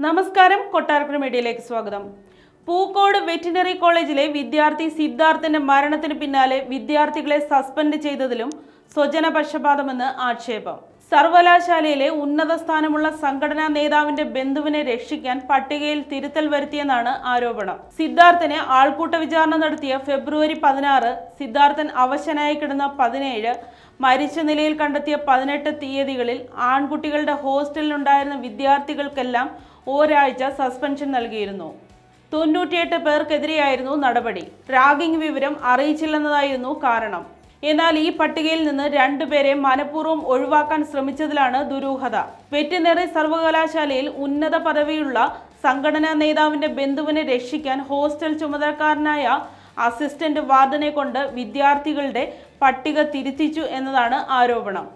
നമസ്കാരം, കൊട്ടാരക്കര മീഡിയയിലേക്ക് സ്വാഗതം. പൂക്കോട് വെറ്റിനറി കോളേജിലെ വിദ്യാർത്ഥി സിദ്ധാർത്ഥന്റെ മരണത്തിന് പിന്നാലെ വിദ്യാർത്ഥികളെ സസ്പെൻഡ് ചെയ്തതിലും സ്വജനപക്ഷപാതമെന്ന് ആക്ഷേപം. സർവകലാശാലയിലെ ഉന്നത സ്ഥാനമുള്ള സംഘടനാ നേതാവിന്റെ ബന്ധുവിനെ രക്ഷിക്കാൻ പട്ടികയിൽ തിരുത്തൽ വരുത്തിയെന്നാണ് ആരോപണം. സിദ്ധാർത്ഥനെ ആൾക്കൂട്ട വിചാരണ നടത്തിയ ഫെബ്രുവരി 16, സിദ്ധാർത്ഥൻ അവശനായി കിടന്ന 17, മരിച്ച നിലയിൽ കണ്ടെത്തിയ 18 തീയതികളിൽ ആൺകുട്ടികളുടെ ഹോസ്റ്റലിലുണ്ടായിരുന്ന വിദ്യാർത്ഥികൾക്കെല്ലാം ഒരാഴ്ച സസ്പെൻഷൻ നൽകിയിരുന്നു. 98 പേർക്കെതിരെയായിരുന്നു നടപടി. റാഗിംഗ് വിവരം അറിയിച്ചില്ലെന്നതായിരുന്നു കാരണം. എന്നാൽ ഈ പട്ടികയിൽ നിന്ന് 2 പേരെ മനഃപൂർവ്വം ഒഴിവാക്കാൻ ശ്രമിച്ചതിലാണ് ദുരൂഹത. വെറ്റിനറി സർവകലാശാലയിൽ ഉന്നത പദവിയുള്ള സംഘടനാ നേതാവിന്റെ ബന്ധുവിനെ രക്ഷിക്കാൻ ഹോസ്റ്റൽ ചുമതലക്കാരനായ അസിസ്റ്റന്റ് വാർഡനെ കൊണ്ട് വിദ്യാർത്ഥികളുടെ പട്ടിക തിരുത്തിച്ചു എന്നതാണ് ആരോപണം.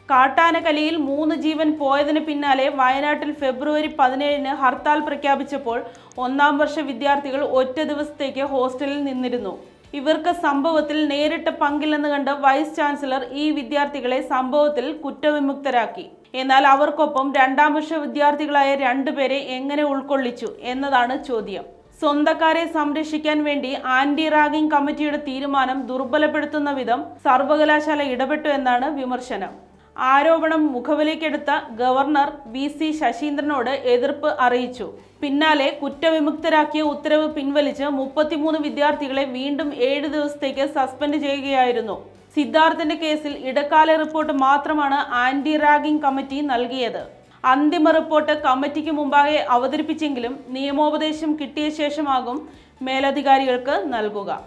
കാട്ടാനകലിയിൽ 3 ജീവൻ പോയതിന് പിന്നാലെ വയനാട്ടിൽ ഫെബ്രുവരി 17 ഹർത്താൽ പ്രഖ്യാപിച്ചപ്പോൾ 1-ാം വർഷ വിദ്യാർത്ഥികൾ ഒറ്റ ദിവസത്തേക്ക് ഹോസ്റ്റലിൽ നിന്നിരുന്നു. ഇവർക്ക് സംഭവത്തിൽ നേരിട്ട് പങ്കില്ലെന്ന് കണ്ട് വൈസ് ചാൻസലർ ഈ വിദ്യാർത്ഥികളെ സംഭവത്തിൽ കുറ്റവിമുക്തരാക്കി. എന്നാൽ അവർക്കൊപ്പം 2-ാം വർഷ വിദ്യാർത്ഥികളായ 2 പേരെ എങ്ങനെ ഉൾക്കൊള്ളിച്ചു എന്നതാണ് ചോദ്യം. സ്വന്തക്കാരെ സംരക്ഷിക്കാൻ വേണ്ടി ആന്റി റാഗിംഗ് കമ്മിറ്റിയുടെ തീരുമാനം ദുർബലപ്പെടുത്തുന്ന വിധം സർവകലാശാല ഇടപെട്ടു എന്നാണ് വിമർശനം. ആരോപണം മുഖവിലേക്കെടുത്ത ഗവർണർ VC ശശീന്ദ്രനോട് എതിർപ്പ് അറിയിച്ചു. പിന്നാലെ കുറ്റവിമുക്തരാക്കിയ ഉത്തരവ് പിൻവലിച്ച് 33 വിദ്യാർത്ഥികളെ വീണ്ടും 7 ദിവസത്തേക്ക് സസ്പെൻഡ് ചെയ്യുകയായിരുന്നു. സിദ്ധാർത്ഥന്റെ കേസിൽ ഇടക്കാല റിപ്പോർട്ട് മാത്രമാണ് ആന്റി റാഗിംഗ് കമ്മിറ്റി നൽകിയത്. അന്തിമ റിപ്പോർട്ട് കമ്മിറ്റിക്ക് മുമ്പാകെ അവതരിപ്പിച്ചെങ്കിലും നിയമോപദേശം കിട്ടിയ ശേഷമാകും മേലധികാരികൾക്ക് നൽകുക.